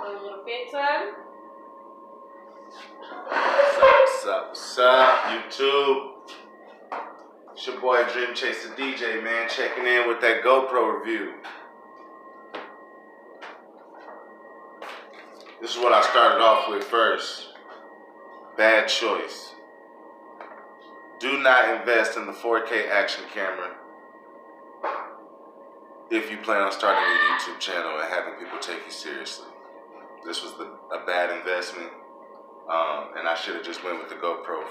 a little bit to him. What's up, YouTube? It's your boy Dream Chaser DJ, man, checking in with that GoPro review. This is what I started off with first. Bad choice. Do not invest in the 4K action camera if you plan on starting a YouTube channel and having people take you seriously. This was a bad investment, and I should have just went with the GoPro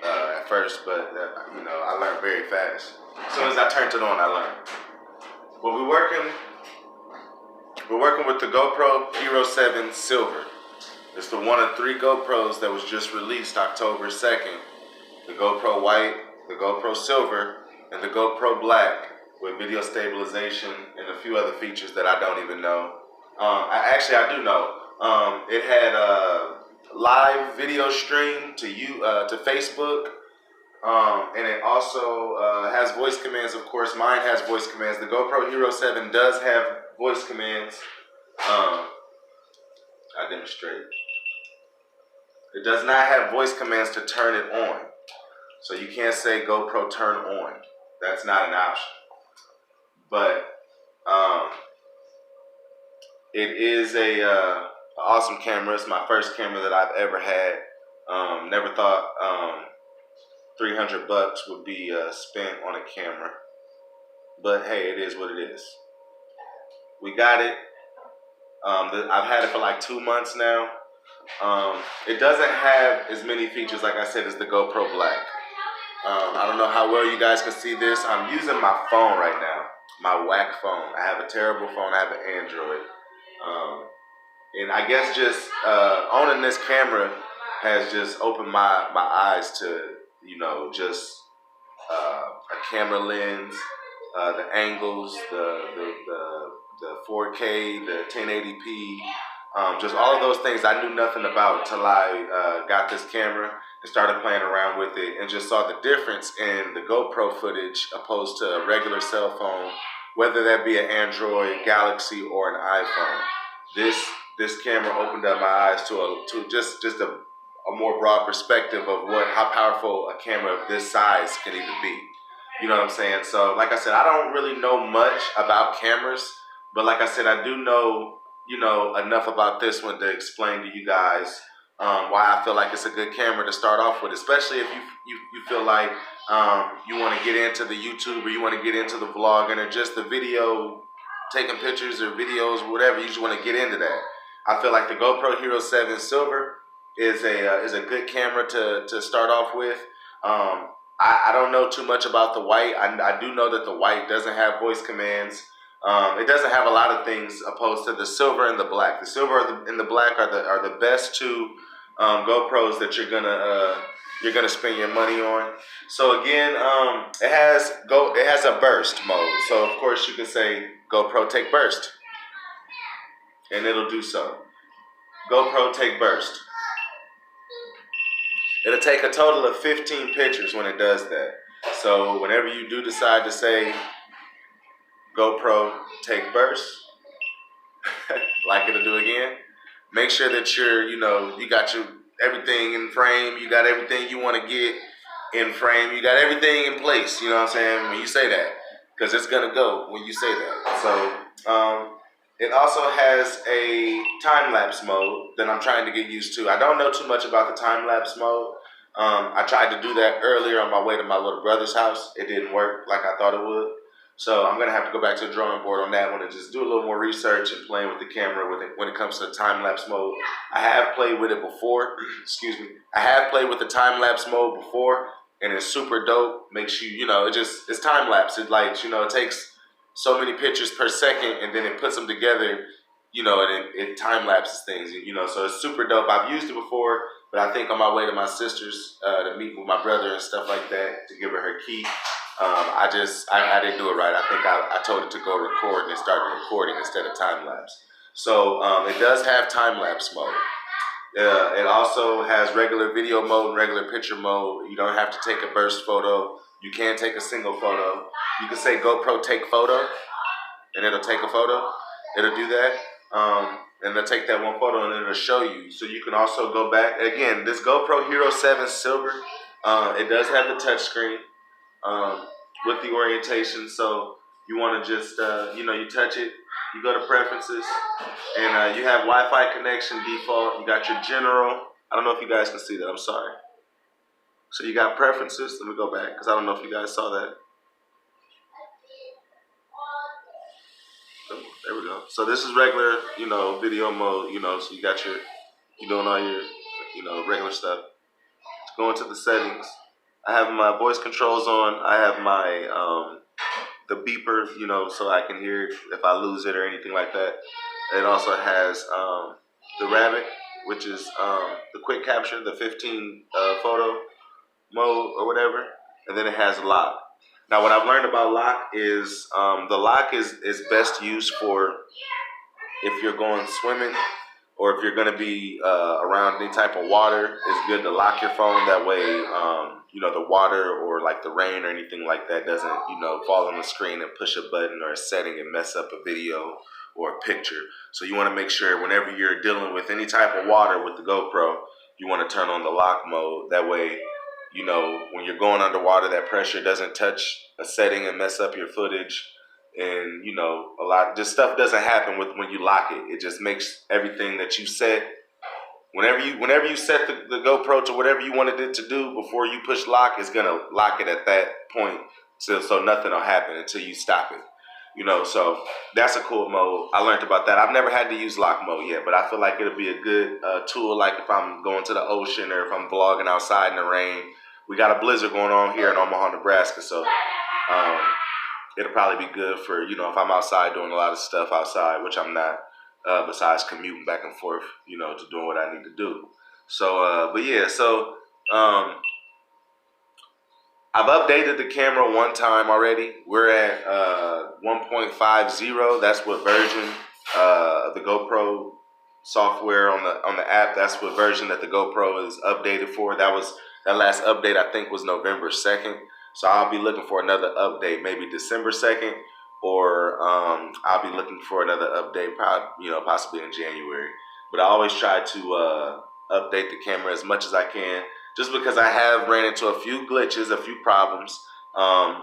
at first, but I learned very fast. As soon as I turned it on, I learned. But we're working with the GoPro Hero 7 Silver. It's the one of 3 GoPros that was just released October 2nd. The GoPro White, the GoPro Silver, and the GoPro Black with video stabilization and a few other features that I don't even know. I do know. It had a live video stream to Facebook, and it also has voice commands. Of course, mine has voice commands. The GoPro Hero 7 does have voice commands. I demonstrate. It does not have voice commands to turn it on. So you can't say GoPro turn on. That's not an option. But it is a awesome camera. It's my first camera that I've ever had. Never thought $300 would be spent on a camera. But hey, it is what it is. We got it. I've had it for like 2 months now. It doesn't have as many features, like I said, as the GoPro Black. I don't know how well you guys can see this. I'm using my phone right now, my whack phone. I have a terrible phone. I have an Android. And I guess just owning this camera has just opened my eyes to, just a camera lens, the angles, the 4K, the 1080p, just all of those things I knew nothing about until I got this camera and started playing around with it and just saw the difference in the GoPro footage opposed to a regular cell phone, whether that be an Android, Galaxy, or an iPhone. This camera opened up my eyes to just a more broad perspective of how powerful a camera of this size can even be. You know what I'm saying? So, like I said, I don't really know much about cameras, but like I said, I do know, enough about this one to explain to you guys why I feel like it's a good camera to start off with, especially if you feel like you want to get into the YouTube or you want to get into the vlogging or just the video, taking pictures or videos, whatever, you just want to get into that. I feel like the GoPro Hero 7 Silver is a good camera to start off with. I don't know too much about the white. I do know that the white doesn't have voice commands. It doesn't have a lot of things opposed to the silver and the black. The silver and the black are the best 2 GoPros that you're gonna spend your money on. So again, it has a burst mode. So of course you can say GoPro take burst, and it'll do so. GoPro take burst. It'll take a total of 15 pictures when it does that. So whenever you do decide to say GoPro take burst, like it'll do again, make sure that you got everything in frame, you got everything you want to get in frame, you got everything in place, you know what I'm saying, when you say that, because it's going to go when you say that. So it also has a time-lapse mode that I'm trying to get used to. I don't know too much about the time-lapse mode. I tried to do that earlier on my way to my little brother's house. It didn't work like I thought it would. So I'm going to have to go back to the drawing board on that one and just do a little more research and playing with the camera when it comes to the time-lapse mode. I have played with it before. Excuse me. I have played with the time-lapse mode before, and it's super dope. Makes you, it's time-lapse. It it takes so many pictures per second, and then it puts them together, and it time-lapses things, so it's super dope. I've used it before, but I think on my way to my sister's to meet with my brother and stuff like that, to give her key, I didn't do it right. I think I told it to go record, and it started recording instead of time-lapse. So it does have time-lapse mode. It also has regular video mode and regular picture mode. You don't have to take a burst photo. You can take a single photo. You can say GoPro take photo, and it'll take a photo. It'll do that. And they'll take that one photo and then it'll show you. So you can also go back. Again, this GoPro Hero 7 Silver, it does have the touch screen with the orientation. So you want to just, you touch it, you go to preferences, and you have Wi-Fi connection default. You got your general. I don't know if you guys can see that. I'm sorry. So you got preferences. Let me go back because I don't know if you guys saw that. There we go. So this is regular, video mode, so you got you're doing all your, regular stuff. Go into the settings. I have my voice controls on. I have my, the beeper, so I can hear it if I lose it or anything like that. It also has the rabbit, which is the quick capture, the 15 photo mode or whatever. And then it has lock. Now, what I've learned about lock is the lock is best used for if you're going swimming or if you're going to be around any type of water. It's good to lock your phone. That way, the water or like the rain or anything like that doesn't, fall on the screen and push a button or a setting and mess up a video or a picture. So you want to make sure whenever you're dealing with any type of water with the GoPro, you want to turn on the lock mode. That way, when you're going underwater, that pressure doesn't touch a setting and mess up your footage. And, just stuff doesn't happen when you lock it. It just makes everything that you set, whenever you set the GoPro to whatever you wanted it to do before you push lock, it's going to lock it at that point so nothing will happen until you stop it. So that's a cool mode. I learned about that. I've never had to use lock mode yet, but I feel like it'll be a good tool, like if I'm going to the ocean or if I'm vlogging outside in the rain. We got a blizzard going on here in Omaha, Nebraska, so it'll probably be good for, if I'm outside doing a lot of stuff outside, which I'm not, besides commuting back and forth, to doing what I need to do. So, I've updated the camera one time already. We're at 1.50. That's what version of the GoPro software on the app. That's what version that the GoPro is updated for. That last update I think was November 2nd. So I'll be looking for another update, maybe December 2nd, or I'll be looking for another update, possibly in January. But I always try to update the camera as much as I can, just because I have ran into a few glitches, a few problems,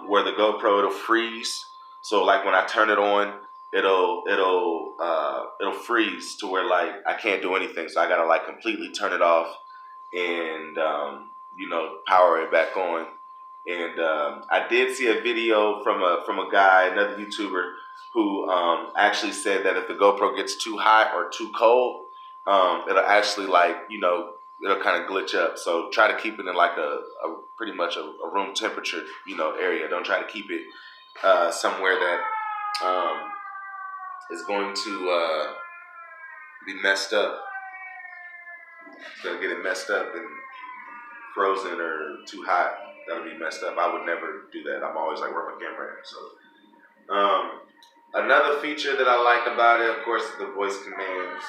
where the GoPro, it'll freeze. So like when I turn it on, it'll freeze to where like I can't do anything. So I gotta like completely turn it off and power it back on. And I did see a video from a guy, another YouTuber, who actually said that if the GoPro gets too hot or too cold, it'll actually it'll kind of glitch up. So try to keep it in like a pretty much a room temperature, area. Don't try to keep it somewhere that is going to be messed up. It's gonna get it messed up and frozen or too hot. That'll be messed up. I would never do that. I'm always like, where my camera at? So another feature that I like about it, of course, is the voice commands.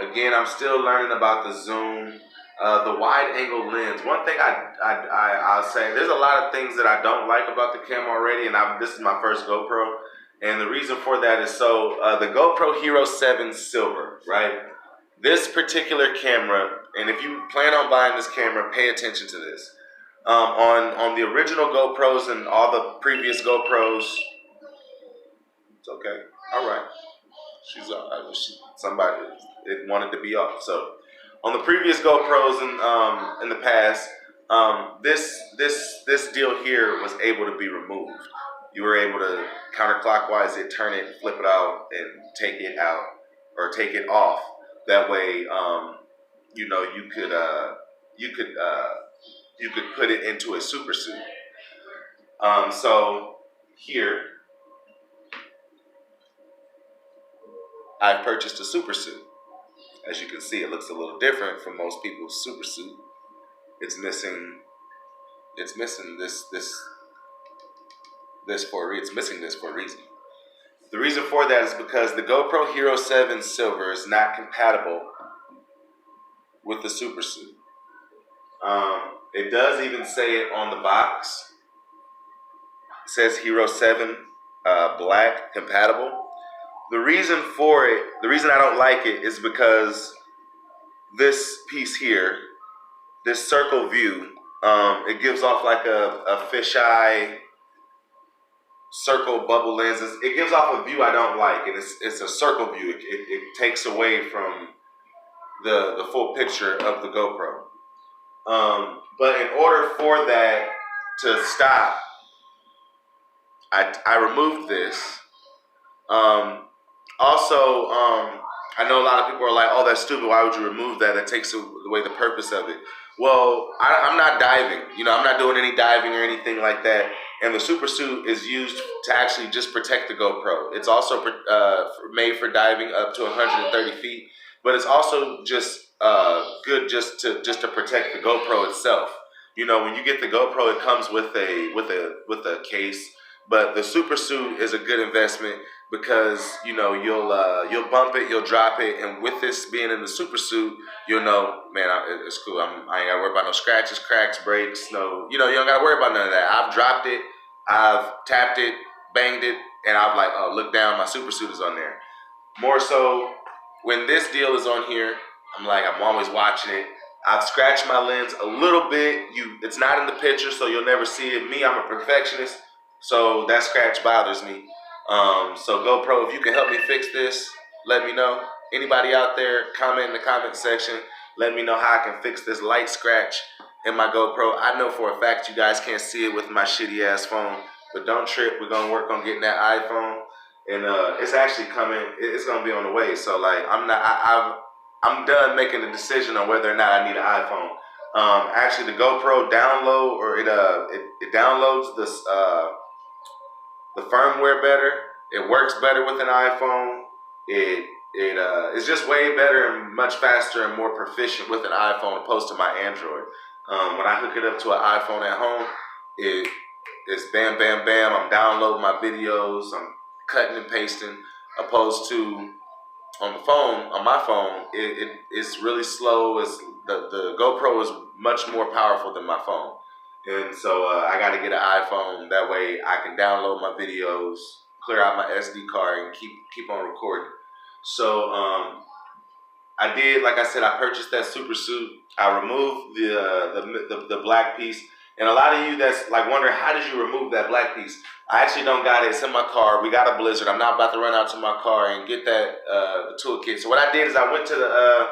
Again, I'm still learning about the zoom, the wide angle lens. One thing I'll say, there's a lot of things that I don't like about the camera already, and this is my first GoPro, and the reason for that is the GoPro Hero 7 Silver, right? This particular camera, and if you plan on buying this camera, pay attention to this. On the original GoPros and all the previous GoPros, it's okay. All right. Somebody it wanted to be off. So on the previous GoPros in the past, this deal here was able to be removed. You were able to counterclockwise it, turn it, flip it out, and take it out or take it off. That way, you could put it into a super suit. So here, I've purchased a super suit. As you can see, it looks a little different from most people's super suit. It's missing this for a reason. The reason for that is because the GoPro Hero 7 Silver is not compatible with the super suit. It does even say it on the box. It says Hero 7 Black compatible. The reason for it, the reason I don't like it is because this piece here, this circle view, it gives off like a fisheye circle bubble lenses. It gives off a view I don't like, and it's a circle view. It takes away from the full picture of the GoPro. But in order for that to stop, I removed this. Also, I know a lot of people are like, "Oh, that's stupid. Why would you remove that? That takes away the purpose of it." Well, I'm not diving. You know, I'm not doing any diving or anything like that. And the super suit is used to actually just protect the GoPro. It's also made for diving up to 130 feet, but it's also just good just to protect the GoPro itself. You know, when you get the GoPro, it comes with a case, but the super suit is a good investment because you know you'll bump it, you'll drop it, and with this being in the super suit, you'll know, man, it's cool. I ain't gotta worry about no scratches, cracks, breaks, no, you don't gotta worry about none of that. I've dropped it, I've tapped it, banged it, and I'm like, oh, look down, my super suit is on there. More so, when this deal is on here, I'm always watching it. I've scratched my lens a little bit. It's not in the picture, so you'll never see it. Me, I'm a perfectionist, so that scratch bothers me. So GoPro, if you can help me fix this, let me know. Anybody out there, comment in the comment section. Let me know how I can fix this light scratch in my GoPro. I know for a fact you guys can't see it with my shitty ass phone, but don't trip. We're gonna work on getting that iPhone, and it's actually coming. It's gonna be on the way. So like, I'm done making the decision on whether or not I need an iPhone. Actually, the GoPro download or it downloads this. The firmware better. It works better with an iPhone. It's just way better and much faster and more proficient with an iPhone opposed to my Android. When I hook it up to an iPhone at home, it's bam, bam, bam. I'm downloading my videos. I'm cutting and pasting. Opposed to on my phone, it's really slow. The GoPro is much more powerful than my phone. And so I got to get an iPhone. That way I can download my videos, clear out my SD card, and keep on recording. So I did, like I said, I purchased that super suit. I removed the black piece. And a lot of you that's like wondering, how did you remove that black piece? I actually don't got it. It's in my car. We got a Blizzard. I'm not about to run out to my car and get that the toolkit. So what I did is I went to the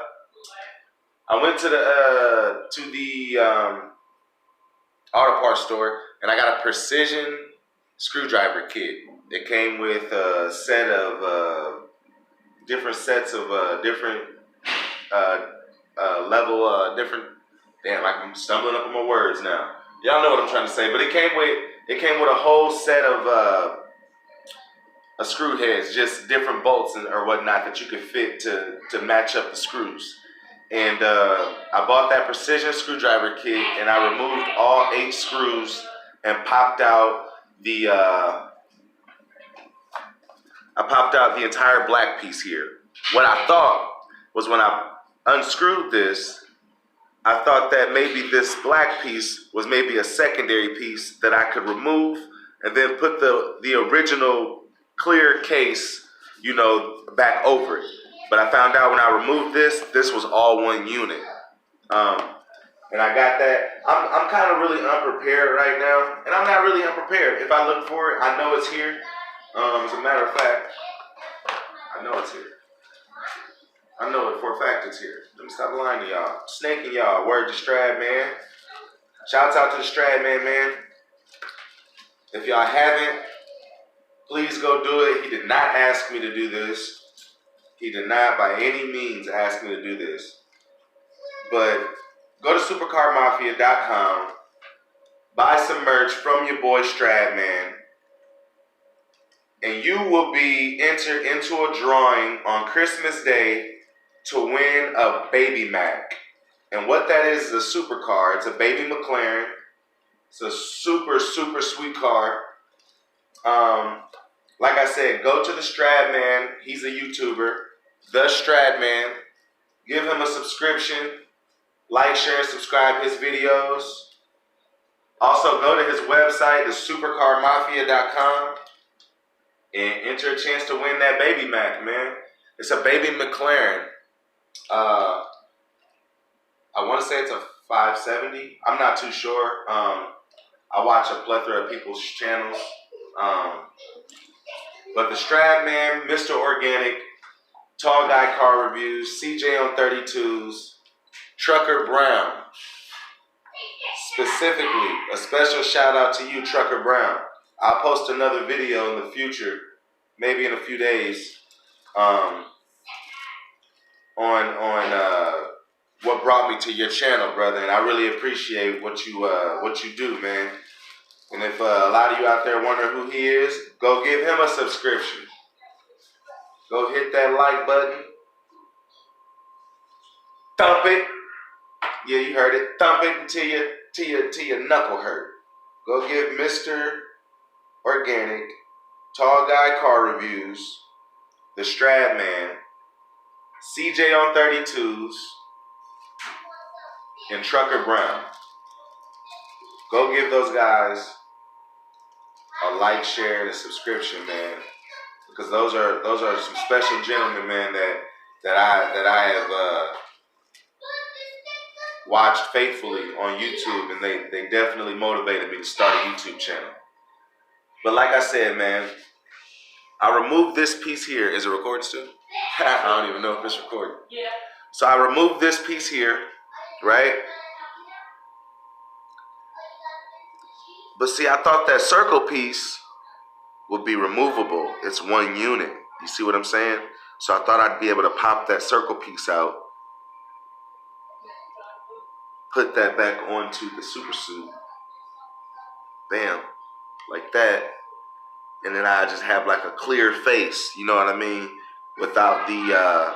auto parts store, and I got a precision screwdriver kit. It came with a set of different sets of different level, different. Damn, I'm stumbling up on my words now. Y'all know what I'm trying to say, but it came with a whole set of screw heads, just different bolts or whatnot that you could fit to match up the screws. And I bought that precision screwdriver kit, and I removed all 8 screws and popped out the entire black piece here. What I thought was when I unscrewed this, I thought that maybe this black piece was maybe a secondary piece that I could remove and then put the original clear case, back over it. But I found out when I removed this was all one unit. And I got that. I'm kind of really unprepared right now. And I'm not really unprepared. If I look for it, I know it's here. As a matter of fact, I know it's here. I know it for a fact it's here. Let me stop lying to y'all. Snaking y'all. Word to Strad Man. Shouts out to the Strad Man. If y'all haven't, please go do it. He did not ask me to do this. He did not by any means ask me to do this. But go to supercarmafia.com, buy some merch from your boy Stradman, and you will be entered into a drawing on Christmas Day to win a Baby Mac. And what that is a supercar. It's a baby McLaren. It's a super, super sweet car. Like I said, go to the Stradman. He's a YouTuber. The Stradman. Give him a subscription. Like, share, and subscribe his videos. Also, go to his website, thesupercarmafia.com. and enter a chance to win that baby Mac, man. It's a baby McLaren. I want to say it's a 570. I'm not too sure. I watch a plethora of people's channels. But the Strad Man, Mr. Organic, Tall Guy Car Reviews, CJ on 32s, Trucker Brown. Specifically, a special shout out to you, Trucker Brown. I'll post another video in the future, maybe in a few days, on what brought me to your channel, brother. And I really appreciate what you do, man. And if a lot of you out there wonder who he is, go give him a subscription. Go hit that like button. Thump it. Yeah, you heard it. Thump it until your knuckle hurt. Go give Mr. Organic, Tall Guy Car Reviews, the Strad Man, CJ on 32s, and Trucker Brown. Go give those guys a like, share, and a subscription, man. Because those are some special gentlemen, man, that I have watched faithfully on YouTube, and they definitely motivated me to start a YouTube channel. But like I said, man, I removed this piece here. Is it recording still? I don't even know if it's recording. Yeah. So I removed this piece here, right? But see, I thought that circle piece would be removable. It's one unit. You see what I'm saying? So I thought I'd be able to pop that circle piece out, put that back onto the super suit. Bam. Like that. And then I just have like a clear face, you know what I mean? Without the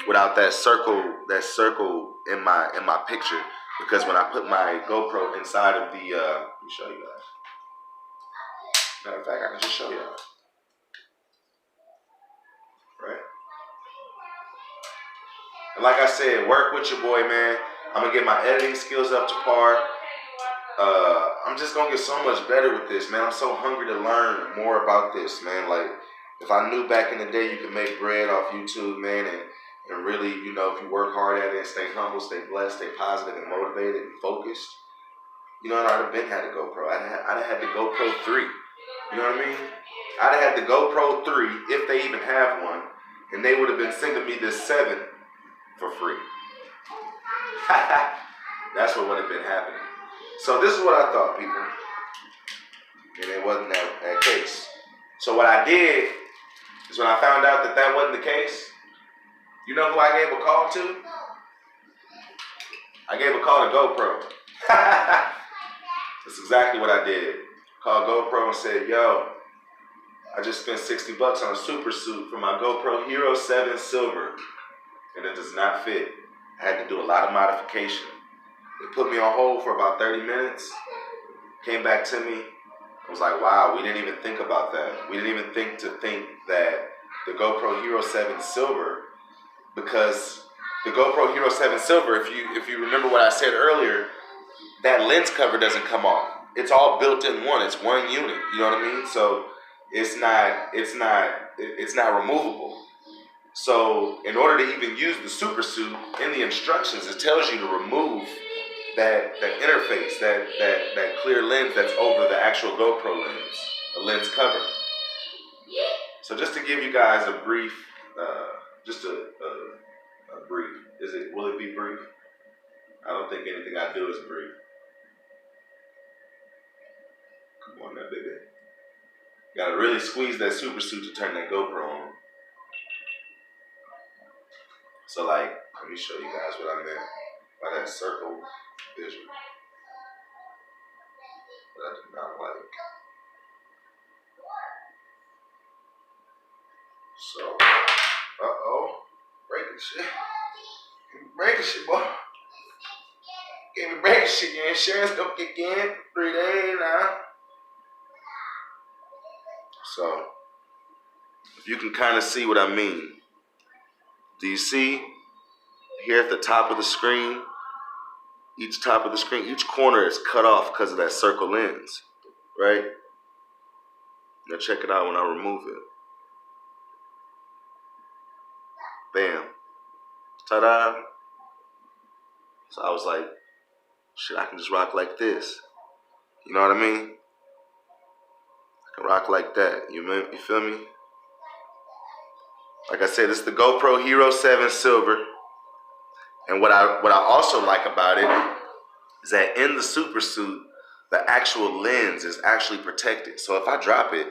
without that circle in my picture. Because when I put my GoPro inside of the let me show you guys. Matter of fact, I can just show you guys. Right? And like I said, work with your boy, man. I'm gonna get my editing skills up to par. I'm just gonna get so much better with this, man. I'm so hungry to learn more about this, man. Like, if I knew back in the day you could make bread off YouTube, man, and really, you know, if you work hard at it and stay humble, stay blessed, stay positive and motivated and focused, you know, I'd have been had a GoPro. I'd have had the GoPro 3. You know what I mean? I'd have had the GoPro 3 if they even have one, and they would have been sending me this 7 for free. That's what would have been happening. So this is what I thought, people. And it wasn't that case. So what I did is when I found out that wasn't the case, you know who I gave a call to? I gave a call to GoPro. That's exactly what I did. Called GoPro and said, yo, I just spent $60 on a super suit for my GoPro Hero 7 Silver, and it does not fit. I had to do a lot of modification. They put me on hold for about 30 minutes, came back to me. I was like, wow, we didn't even think about that. We didn't even think that the GoPro Hero 7 Silver, because the GoPro Hero 7 Silver, if you remember what I said earlier, that lens cover doesn't come off. It's all built in one. It's one unit. You know what I mean? So it's not removable. So in order to even use the super suit, in the instructions it tells you to remove that interface, that clear lens that's over the actual GoPro lens, the lens cover. So just to give you guys a brief, just a brief. Will it be brief? I don't think anything I do is brief. Come on now, baby. Gotta really squeeze that super suit to turn that GoPro on. So like, let me show you guys what I meant by that circle vision. That I do not like. So, breaking shit. Breaking shit, boy. Give me breaking shit. Your insurance don't kick in 3 days now. So, if you can kind of see what I mean. Do you see here at the top of the screen? Each top of the screen, each corner is cut off because of that circle lens, right? Now check it out when I remove it. Bam. Ta-da. So I was like, shit, I can just rock like this. You know what I mean? I can rock like that. You feel me? Like I said, it's the GoPro Hero 7 Silver. And what I also like about it is that in the super suit, the actual lens is actually protected. So if I drop it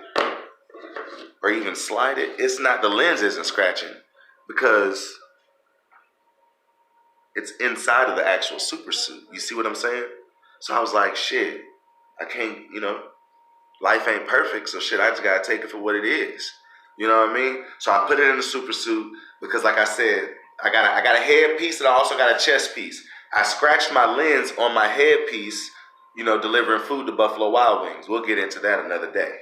or even slide it, it's not, the lens isn't scratching because it's inside of the actual super suit. You see what I'm saying? So I was like, shit, I can't, life ain't perfect, so shit, I just gotta take it for what it is. You know what I mean? So I put it in the super suit because, like I said, I got a headpiece and I also got a chest piece. I scratched my lens on my headpiece, delivering food to Buffalo Wild Wings. We'll get into that another day.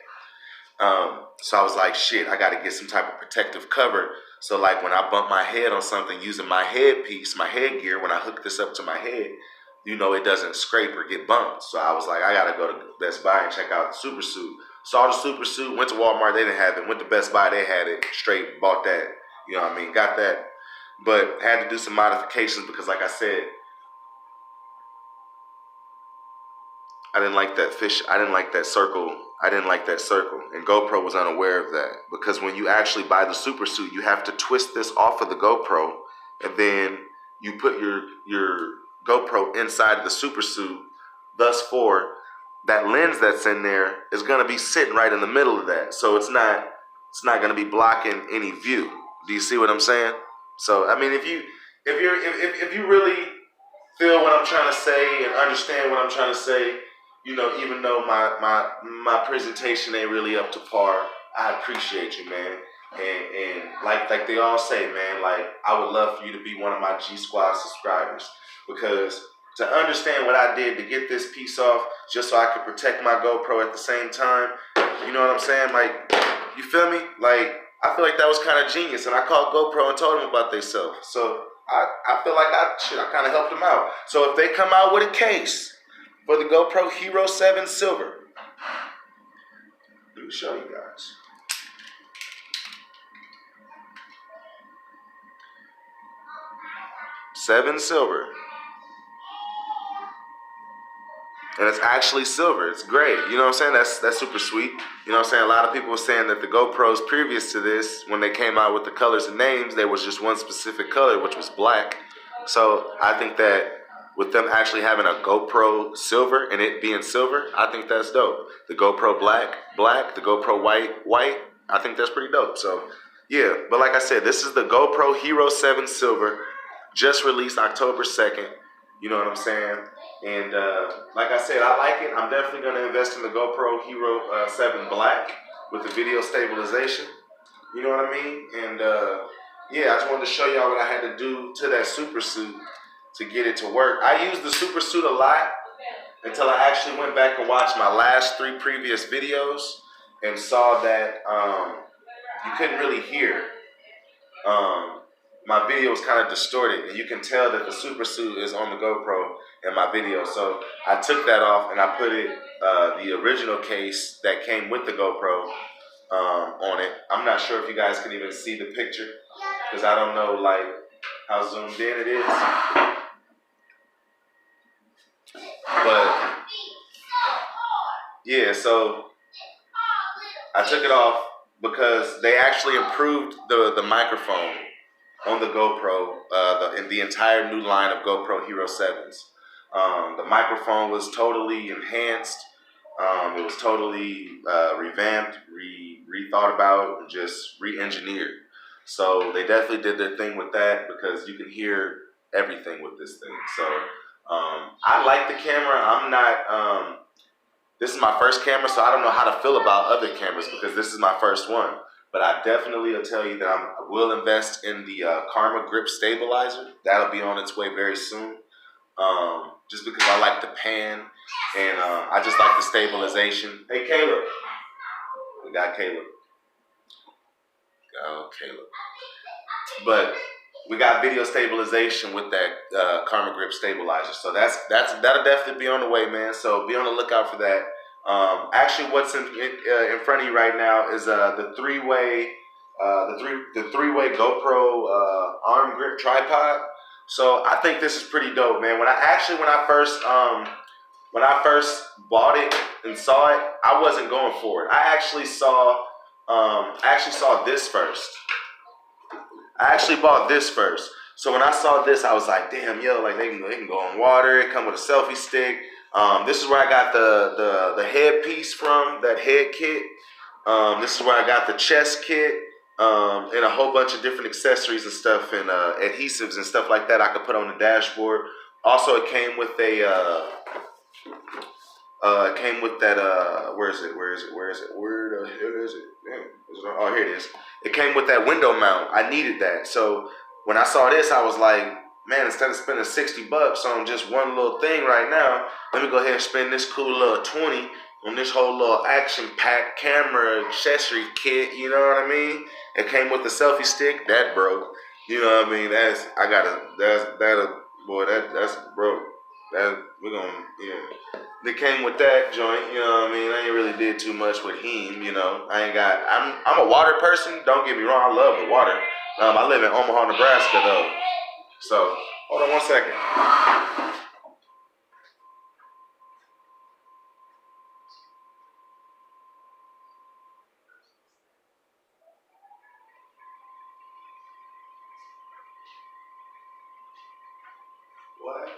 So I was like, shit, I got to get some type of protective cover. So like when I bump my head on something using my headpiece, my headgear, when I hook this up to my head, it doesn't scrape or get bumped. So I was like, I got to go to Best Buy and check out the super suit. Saw the super suit, went to Walmart, they didn't have it. Went to Best Buy, they had it. Straight bought that. You know what I mean? Got that. But had to do some modifications because, like I said, I didn't like that fish. I didn't like that circle. And GoPro was unaware of that because when you actually buy the super suit, you have to twist this off of the GoPro, and then you put your GoPro inside the super suit. Thus, for that lens that's in there is going to be sitting right in the middle of that, so it's not going to be blocking any view. Do you see what I'm saying? So I mean, if you really feel what I'm trying to say and understand what I'm trying to say, even though my presentation ain't really up to par, I appreciate you, man. And like they all say, man, like I would love for you to be one of my G Squad subscribers because to understand what I did to get this piece off, just so I could protect my GoPro at the same time, you know what I'm saying? Like, you feel me? Like, I feel like that was kind of genius, and I called GoPro and told them about themselves. So I feel like I kind of helped them out. So if they come out with a case for the GoPro Hero 7 Silver, let me show you guys. Seven Silver. And it's actually silver. It's great. You know what I'm saying? That's super sweet. You know what I'm saying? A lot of people were saying that the GoPros previous to this, when they came out with the colors and names, there was just one specific color, which was black. So I think that with them actually having a GoPro silver and it being silver, I think that's dope. The GoPro black, the GoPro white. I think that's pretty dope. So yeah, but like I said, this is the GoPro Hero 7 Silver, just released October 2nd. You know what I'm saying? And like I said, I like it. I'm definitely going to invest in the GoPro Hero 7 Black with the video stabilization. You know what I mean? And yeah, I just wanted to show y'all what I had to do to that super suit to get it to work. I used the super suit a lot until I actually went back and watched my last 3 previous videos and saw that you couldn't really hear. My video was kind of distorted, and you can tell that the super suit is on the GoPro in my video. So I took that off and I put it, the original case that came with the GoPro on it. I'm not sure if you guys can even see the picture because I don't know like how zoomed in it is. But yeah, so I took it off because they actually improved the microphone on the GoPro, in the entire new line of GoPro Hero 7s. The microphone was totally enhanced. It was totally revamped, rethought about, and just re-engineered. So they definitely did their thing with that because you can hear everything with this thing. So I like the camera. I'm not, this is my first camera, so I don't know how to feel about other cameras because this is my first one. But I definitely will tell you that I will invest in the Karma Grip Stabilizer. That'll be on its way very soon. Just because I like the pan and I just like the stabilization. Hey, Caleb. We got Caleb. Oh, Caleb. But we got video stabilization with that Karma Grip Stabilizer. So that'll definitely be on the way, man. So be on the lookout for that. Actually, what's in front of you right now is the 3-way the three-way GoPro arm grip tripod. So I think this is pretty dope, man. When I first bought it and saw it, I wasn't going for it. I actually saw this first. I actually bought this first. So when I saw this, I was like, damn, yo, like they can go in water. It come with a selfie stick. This is where I got the headpiece from, that head kit. This is where I got the chest kit, and a whole bunch of different accessories and stuff, and adhesives and stuff like that I could put on the dashboard. Also, it came with that where the hell is it? Damn, oh, here it is. It came with that window mount. I needed that. So when I saw this, I was like, man, instead of spending $60 on just one little thing right now, let me go ahead and spend this cool little 20 on this whole little action pack camera accessory kit. You know what I mean? It came with the selfie stick. That broke. You know what I mean? That's broke. That we're gonna, yeah. They came with that joint, you know what I mean? I ain't really did too much with him, you know. I'm a water person, don't get me wrong, I love the water. I live in Omaha, Nebraska though. So, hold on one second. What?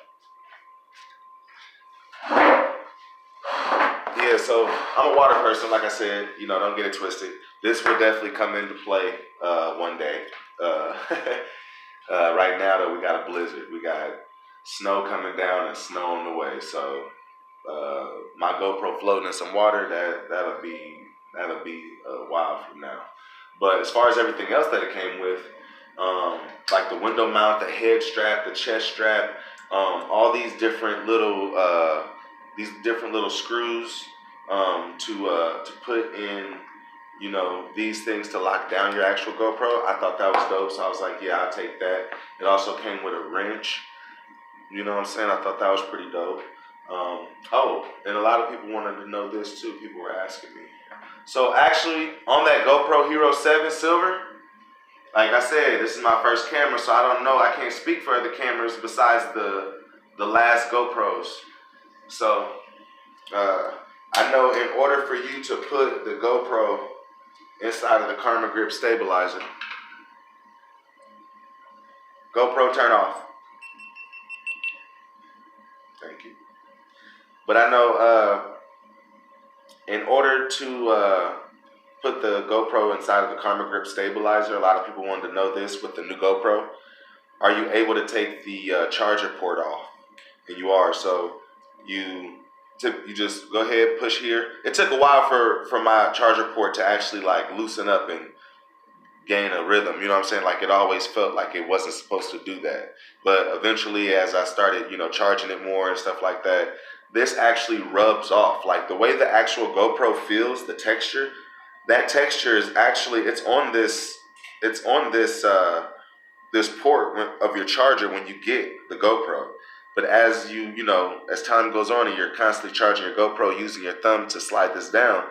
Yeah, so I'm a water person, like I said, you know, don't get it twisted. This will definitely come into play one day. Right now, though, we got a blizzard. We got snow coming down and snow on the way. So my GoPro floating in some water, that'll be a while from now. But as far as everything else that it came with, like the window mount, the head strap, the chest strap, all these different little screws to put in, you know, these things to lock down your actual GoPro. I thought that was dope, so I was like, yeah, I'll take that. It also came with a wrench. You know what I'm saying? I thought that was pretty dope. Oh, and a lot of people wanted to know this too. People were asking me. So actually, on that GoPro Hero 7 Silver, like I said, this is my first camera, so I don't know. I can't speak for other cameras besides the last GoPros. So I know in order for you to put the GoPro inside of the Karma Grip stabilizer, GoPro turn off. Thank you. But I know in order to put the GoPro inside of the Karma Grip stabilizer, a lot of people wanted to know this with the new GoPro. Are you able to take the charger port off? And you are. So you just go ahead, push here. It took a while for my charger port to actually like loosen up and gain a rhythm. You know what I'm saying? Like it always felt like it wasn't supposed to do that. But eventually, as I started, you know, charging it more and stuff like that, this actually rubs off. Like the way the actual GoPro feels, the texture, that texture is actually it's on this this port of your charger when you get the GoPro. But as as time goes on and you're constantly charging your GoPro using your thumb to slide this down,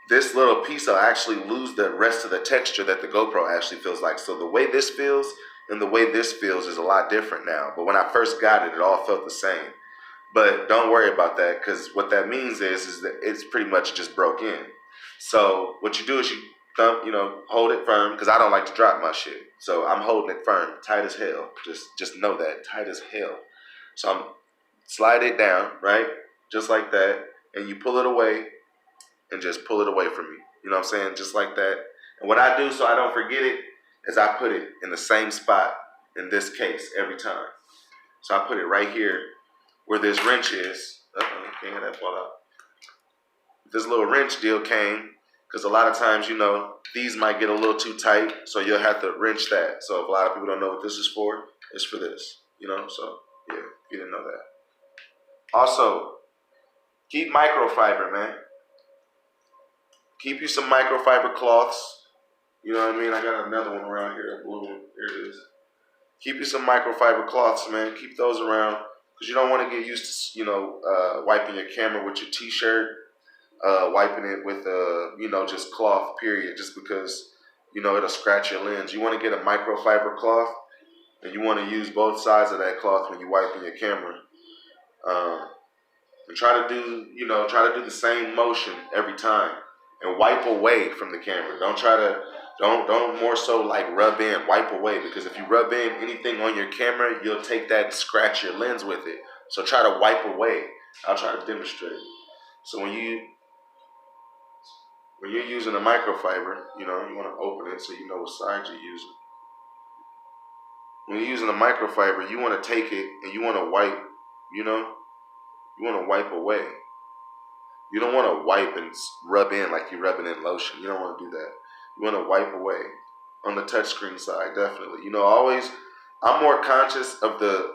this little piece will actually lose the rest of the texture that the GoPro actually feels like. So the way this feels and the way this feels is a lot different now. But when I first got it, it all felt the same. But don't worry about that, because what that means is that it's pretty much just broke in. So what you do is you hold it firm, because I don't like to drop my shit. So I'm holding it firm, tight as hell. Just know that, tight as hell. So I'm slide it down, right? Just like that. And you pull it away and just pull it away from me. You know what I'm saying? Just like that. And what I do so I don't forget it is I put it in the same spot in this case every time. So I put it right here where this wrench is. Can't have that fall out. This little wrench deal came because a lot of times, these might get a little too tight, so you'll have to wrench that. So if a lot of people don't know what this is for, it's for this. So yeah, if you didn't know that. Also, keep microfiber, man. Keep you some microfiber cloths. You know what I mean? I got another one around here, a blue one. Here it is. Keep you some microfiber cloths, man. Keep those around because you don't want to get used to, wiping your camera with your t-shirt, wiping it with, just cloth, period. Just because, you know, it'll scratch your lens. You want to get a microfiber cloth, and you want to use both sides of that cloth when you're wiping your camera. And try to do, you know, try to do the same motion every time, and wipe away from the camera. Don't try to, don't more so like rub in, wipe away, because if you rub in anything on your camera, you'll take that and scratch your lens with it. So try to wipe away. I'll try to demonstrate. So when you're using a microfiber, you know, you want to open it so you know what side you're using. When you're using a microfiber, you want to take it and you want to wipe, you know, you want to wipe away. You don't want to wipe and rub in like you're rubbing in lotion. You don't want to do that. You want to wipe away. On the touchscreen side, definitely. You know, always, I'm more conscious of the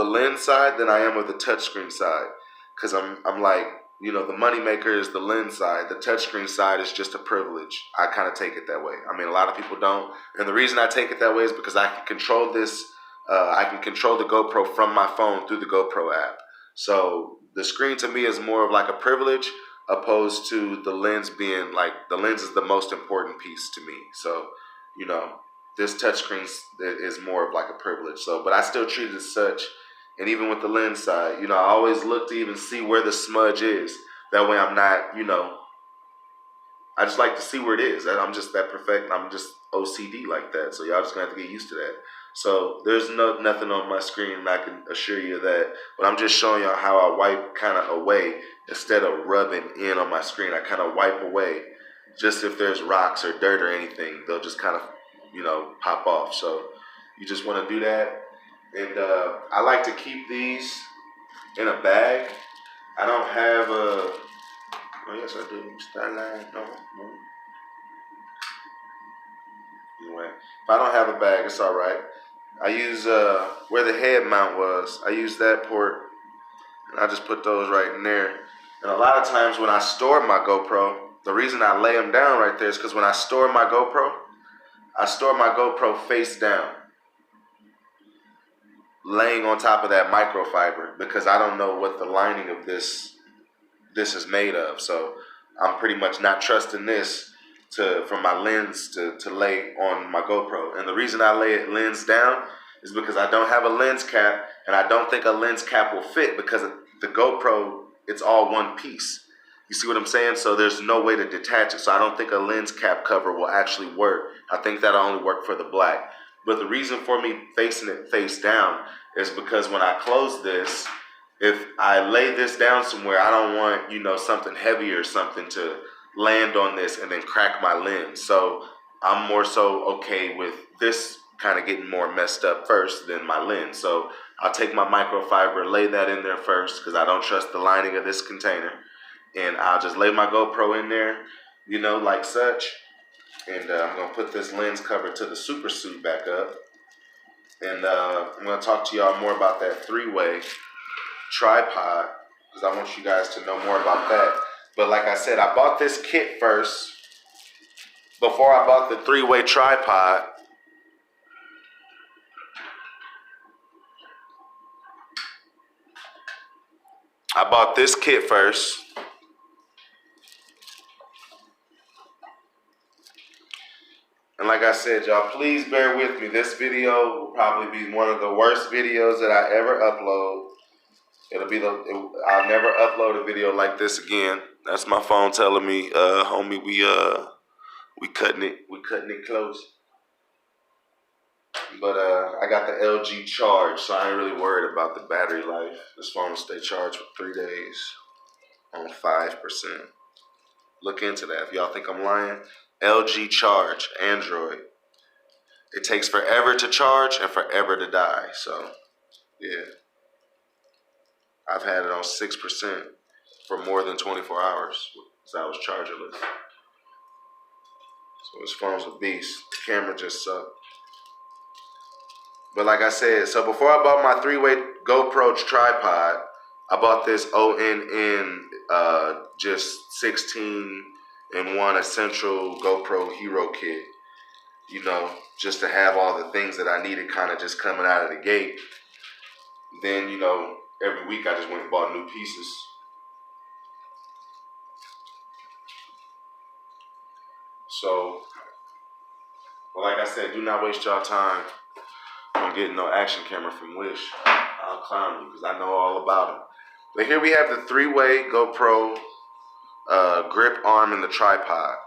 lens side than I am of the touchscreen side, because I'm like, you know, the moneymaker is the lens side. The touchscreen side is just a privilege. I kind of take it that way. I mean, a lot of people don't, and the reason I take it that way is because I can control this. I can control the GoPro from my phone through the GoPro app. So the screen to me is more of like a privilege, opposed to the lens being like, the lens is the most important piece to me. So, you know, this touchscreen is more of like a privilege. So, but I still treat it as such. And even with the lens side, you know, I always look to even see where the smudge is. That way I'm not, you know, I just like to see where it is. I'm just that perfect. I'm just OCD like that. So y'all just gonna have to get used to that. So there's nothing on my screen, and I can assure you that. But I'm just showing y'all how I wipe kind of away instead of rubbing in on my screen. I kind of wipe away. Just if there's rocks or dirt or anything, they'll just kind of, you know, pop off. So you just want to do that. And I like to keep these in a bag. I don't have a. Oh yes, I do. Starline. No. Anyway, if I don't have a bag, it's all right. I use where the head mount was. I use that port, and I just put those right in there. And a lot of times when I store my GoPro, the reason I lay them down right there is because when I store my GoPro face down, laying on top of that microfiber, because I don't know what the lining of this is made of. So I'm pretty much not trusting this from my lens to lay on my GoPro. And the reason I lay it lens down is because I don't have a lens cap, and I don't think a lens cap will fit, because the GoPro, it's all one piece. You see what I'm saying? So there's no way to detach it. So I don't think a lens cap cover will actually work. I think that'll only work for the black. But the reason for me facing it face down is because when I close this, if I lay this down somewhere, I don't want, you know, something heavy or something to land on this and then crack my lens. So I'm more so okay with this kind of getting more messed up first than my lens. So I'll take my microfiber, lay that in there first, because I don't trust the lining of this container. And I'll just lay my GoPro in there, you know, like such. And I'm going to put this lens cover to the super suit back up. And I'm going to talk to y'all more about that 3-way tripod, because I want you guys to know more about that. But like I said, I bought this kit first before I bought the 3-way tripod. I bought this kit first. And like I said, y'all, please bear with me. This video will probably be one of the worst videos that I ever upload. I'll never upload a video like this again. That's my phone telling me, homie, we cutting it close. But I got the LG Charge, so I ain't really worried about the battery life. This phone will stay charged for 3 days on 5%. Look into that. If y'all think I'm lying, LG Charge, Android. It takes forever to charge and forever to die. So, yeah. I've had it on 6% for more than 24 hours since I was chargerless. So this phone's a beast. The camera just sucked. But like I said, so before I bought my 3-way GoPro tripod, I bought this ONN just 16-in-1 essential GoPro Hero kit. You know, just to have all the things that I needed kind of just coming out of the gate. Then, you know, every week I just went and bought new pieces. So But like I said, do not waste y'all time on getting no action camera from Wish. I'll clown you because I know all about them. But here we have the 3-way GoPro grip arm and the tripod.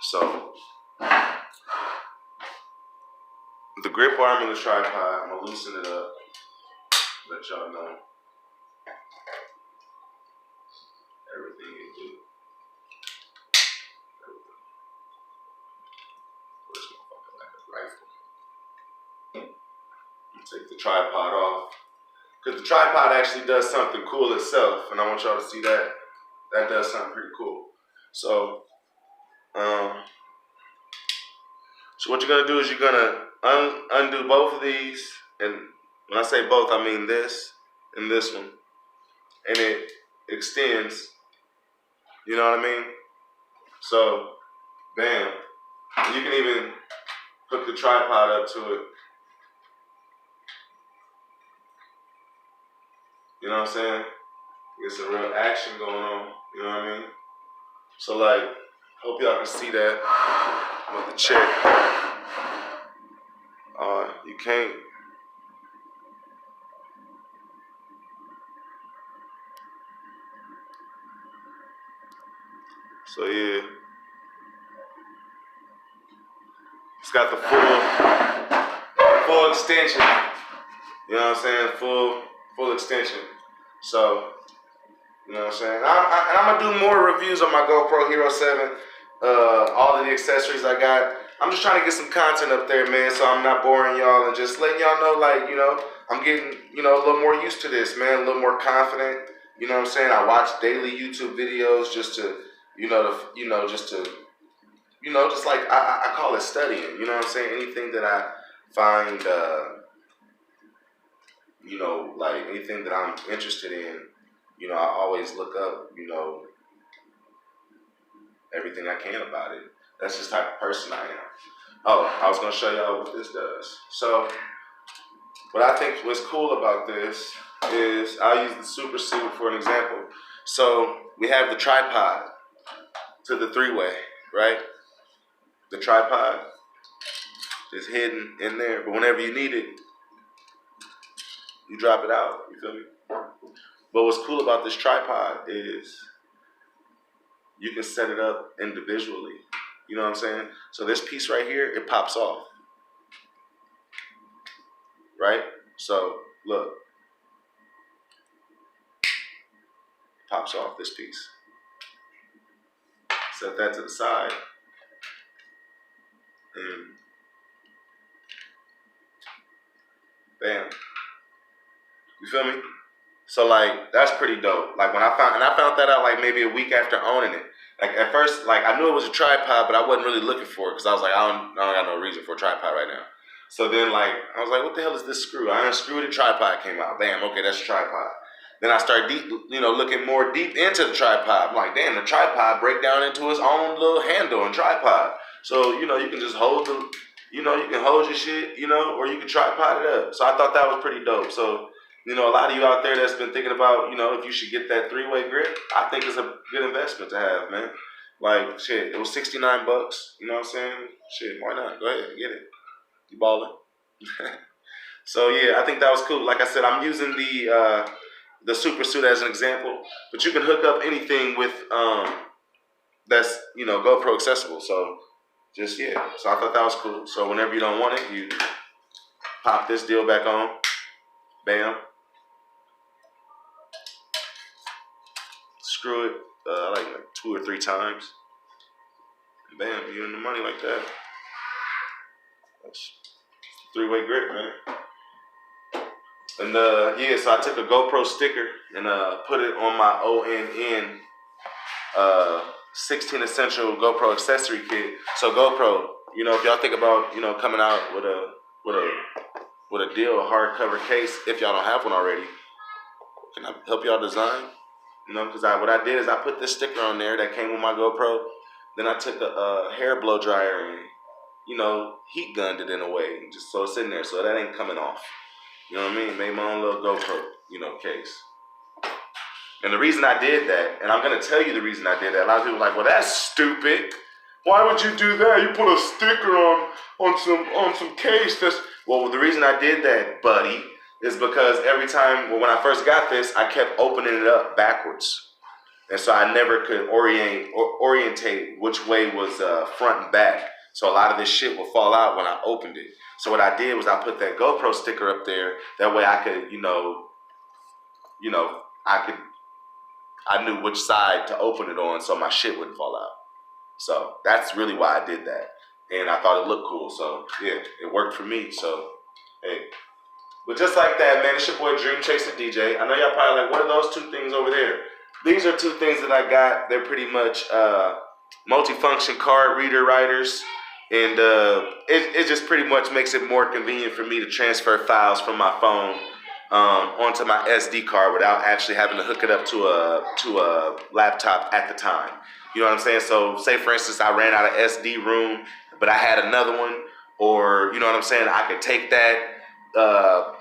So the grip arm and the tripod, I'm gonna loosen it up, let y'all know everything you do. Where's my fucking rifle? Take the tripod off. Because the tripod actually does something cool itself, and I want y'all to see that. That does something pretty cool. So what you're gonna do is you're gonna undo both of these, and when I say both, I mean this and this one, and it extends. You know what I mean? So, bam. You can even hook the tripod up to it. You know what I'm saying? Get some real action going on. You know what I mean? So, like, hope y'all can see that. I'm about to check. You can't. So yeah, it's got the full extension. You know what I'm saying? Full extension. So, you know what I'm saying? I'm gonna do more reviews on my GoPro Hero 7. All of the accessories I got. I'm just trying to get some content up there, man, so I'm not boring y'all and just letting y'all know, like, you know, I'm getting, you know, a little more used to this, man, a little more confident. You know what I'm saying? I watch daily YouTube videos just to, just like I call it studying. You know what I'm saying? Anything that I find, like anything that I'm interested in, you know, I always look up, you know, everything I can about it. That's just the type of person I am. Oh, I was gonna show y'all what this does. So, what I think what's cool about this is I'll use the Super Suit for an example. So we have the tripod to the 3-way, right? The tripod is hidden in there, but whenever you need it, you drop it out. You feel me? But what's cool about this tripod is you can set it up individually. You know what I'm saying? So this piece right here, it pops off. Right? So look. Pops off this piece. Set that to the side. And bam. You feel me? So like that's pretty dope. Like when I found that out like maybe a week after owning it. Like at first, like I knew it was a tripod, but I wasn't really looking for it because I was like, I don't got no reason for a tripod right now. So then like I was like, what the hell is this screw? I unscrewed it, tripod came out. Bam, okay, that's a tripod. Then I start looking more deep into the tripod. I'm like, damn, the tripod break down into its own little handle and tripod. So, you know, you can just hold you can hold your shit, or you can tripod it up. So I thought that was pretty dope. So, a lot of you out there that's been thinking about, if you should get that 3-way grip, I think it's a good investment to have, man. Like, shit, it was $69. You know what I'm saying? Shit, why not? Go ahead, get it. You ballin'. So, yeah, I think that was cool. Like I said, I'm using the Super Suit as an example, but you can hook up anything with that's GoPro accessible. So just so I thought that was cool. So whenever you don't want it, you pop this deal back on, bam, screw it like 2 or 3 times, and bam, you're in the money like that. That's 3-way grip, man. And so I took a GoPro sticker and put it on my ONN 16 essential GoPro accessory kit. So GoPro, if y'all think about coming out with a deal, a hardcover case, if y'all don't have one already, can I help y'all design? Because what I did is I put this sticker on there that came with my GoPro. Then I took a hair blow dryer and heat gunned it in a way, just so it's in there, so that ain't coming off. You know what I mean? Made my own little GoPro, case. And the reason I did that, and I'm going to tell you the reason I did that, a lot of people are like, well, that's stupid. Why would you do that? You put a sticker on some case. That's well. The reason I did that, buddy, is because every time when I first got this, I kept opening it up backwards. And so I never could orientate which way was front and back. So a lot of this shit would fall out when I opened it. So what I did was I put that GoPro sticker up there. That way I could, I knew which side to open it on, so my shit wouldn't fall out. So that's really why I did that, and I thought it looked cool. So yeah, it worked for me. So hey, but just like that, man, it's your boy Dream Chaser DJ. I know y'all probably like, what are those two things over there? These are two things that I got. They're pretty much multifunction card reader writers. And it just pretty much makes it more convenient for me to transfer files from my phone onto my SD card without actually having to hook it up to a laptop at the time. You know what I'm saying? So say for instance I ran out of SD room, but I had another one, or you know what I'm saying, I could take that,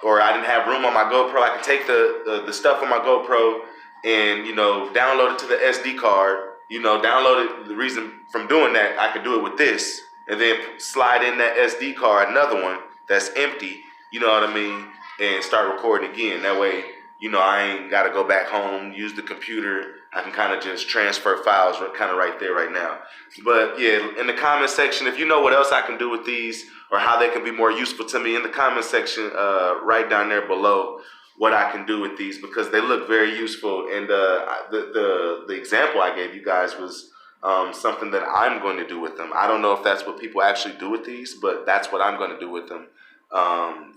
or I didn't have room on my GoPro, I could take the stuff on my GoPro and download it to the SD card. Download it. The reason from doing that, I could do it with this, and then slide in that SD card, another one that's empty. You know what I mean? And start recording again. That way, I ain't got to go back home, use the computer. I can kind of just transfer files kind of right there, right now. But yeah, in the comment section, if you know what else I can do with these or how they can be more useful to me, in the comment section, right down there below, what I can do with these, because they look very useful. And the example I gave you guys was something that I'm going to do with them. I don't know if that's what people actually do with these, but that's what I'm going to do with them.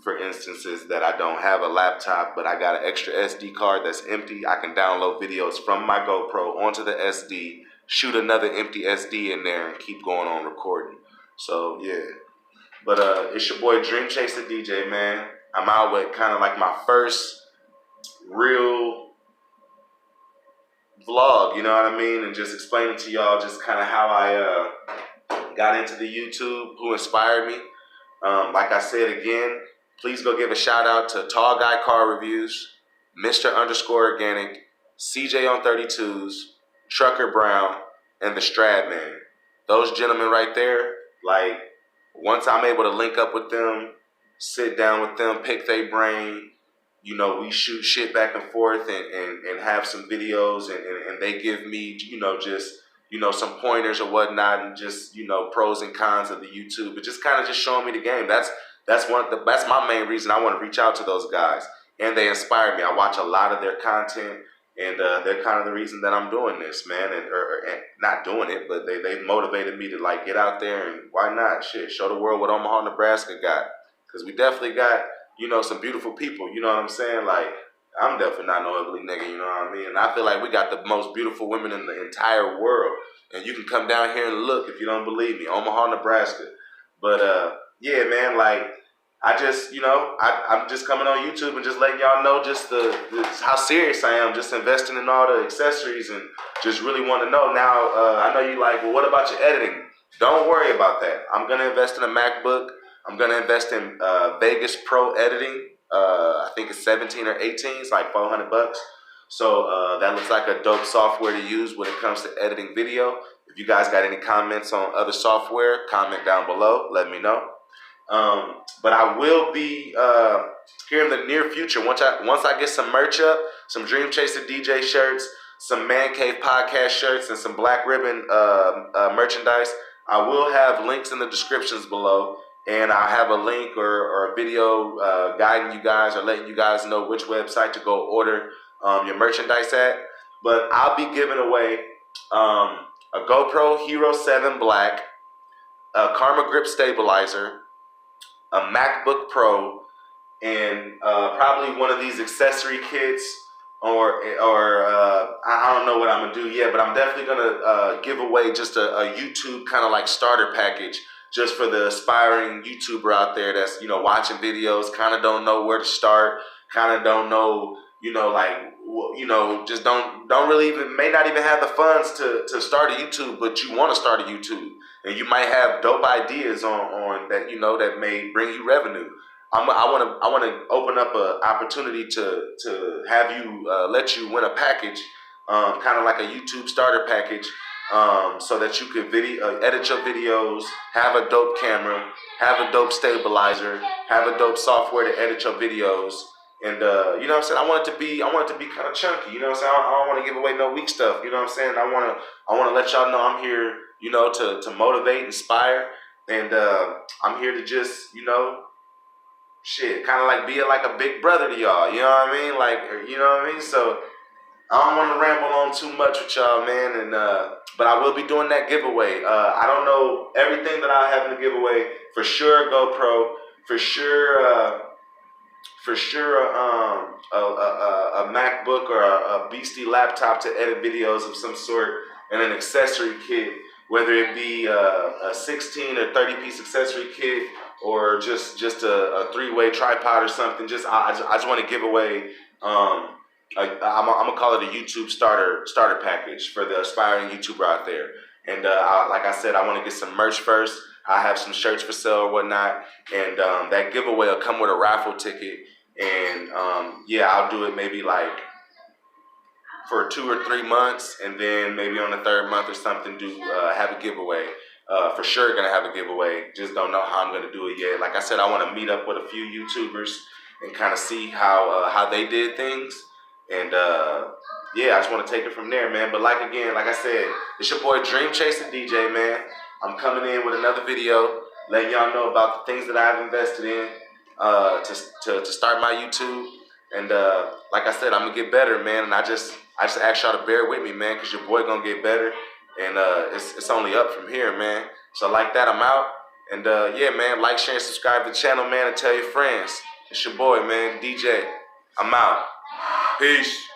For instances that I don't have a laptop, but I got an extra SD card that's empty, I can download videos from my GoPro onto the SD, shoot another empty SD in there, and keep going on recording. So yeah, but it's your boy Dream Chaser DJ, man. I'm out with kind of like my first real vlog, you know what I mean, and just explaining to y'all just kind of how I got into the YouTube, who inspired me. Like I said again, please go give a shout out to Tall Guy Car Reviews, Mr. _Organic, CJ on 32s, Trucker Brown, and the Stradman. Those gentlemen right there, like, once I'm able to link up with them, sit down with them, pick their brain, we shoot shit back and forth and have some videos, and they give me, just some pointers or whatnot, and just pros and cons of the YouTube, but just kind of just showing me the game. That's my main reason I want to reach out to those guys, and they inspire me. I watch a lot of their content, and they're kind of the reason that I'm doing this, man, and not doing it, but they motivated me to like get out there, and why not, shit, show the world what Omaha, Nebraska got, because we definitely got some beautiful people. You know what I'm saying? Like, I'm definitely not no ugly nigga, you know what I mean? And I feel like we got the most beautiful women in the entire world. And you can come down here and look if you don't believe me. Omaha, Nebraska. But, yeah, man, like, I just, I'm just coming on YouTube and just letting y'all know just how serious I am, just investing in all the accessories, and just really want to know. Now, I know you like, well, what about your editing? Don't worry about that. I'm going to invest in a MacBook. I'm going to invest in Vegas Pro editing. I think it's 17 or 18. It's like $400. So that looks like a dope software to use when it comes to editing video. If you guys got any comments on other software, comment down below. Let me know. But I will be here in the near future. Once I get some merch up, some Dream Chaser DJ shirts, some Man Cave Podcast shirts, and some Black Ribbon merchandise, I will have links in the descriptions below. And I'll have a link or a video guiding you guys or letting you guys know which website to go order your merchandise at. But I'll be giving away a GoPro Hero 7 Black, a Karma Grip Stabilizer, a MacBook Pro, and probably one of these accessory kits, or I don't know what I'm going to do yet, but I'm definitely going to give away just a YouTube kind of like starter package, just for the aspiring YouTuber out there that's, watching videos, kind of don't know where to start, kind of don't know, just don't really even, may not even have the funds to start a YouTube, but you want to start a YouTube, and you might have dope ideas on that, that may bring you revenue. I want to open up an opportunity to have you, let you win a package, kind of like a YouTube starter package, so that you could edit your videos, have a dope camera, have a dope stabilizer, have a dope software to edit your videos. And you know what I'm saying? I want it to be kind of chunky. You know what I'm saying? I don't want to give away no weak stuff. You know what I'm saying? I want to let y'all know I'm here, you know, to motivate, inspire, and I'm here to just, you know, shit, kind of like be like a big brother to y'all. You know what I mean? Like, you know what I mean? So I don't want to ramble on too much with y'all, man. And but I will be doing that giveaway. I don't know everything that I have in the giveaway. For sure, GoPro. For sure. For sure, a MacBook or a beastie laptop to edit videos of some sort, and an accessory kit, whether it be a 16 or 30-piece accessory kit, or just a three-way tripod or something. I just want to give away. I'm gonna call it a YouTube starter package for the aspiring YouTuber out there. And like I said, I want to get some merch first. I have some shirts for sale or whatnot, and that giveaway will come with a raffle ticket. And yeah, I'll do it maybe like for 2 or 3 months, and then maybe on the 3rd month or something, have a giveaway. For sure, gonna have a giveaway. Just don't know how I'm gonna do it yet. Like I said, I want to meet up with a few YouTubers and kind of see how they did things. And yeah, I just want to take it from there, man. But like I said, it's your boy Dream Chasing DJ, man. I'm coming in with another video, letting y'all know about the things that I've invested in to start my YouTube. And like I said, I'm gonna get better, man. And I just ask y'all to bear with me, man, because your boy gonna get better. And it's only up from here, man. So like that, I'm out. And yeah, man, like, share, and subscribe to the channel, man, and tell your friends. It's your boy, man, DJ. I'm out. Peace.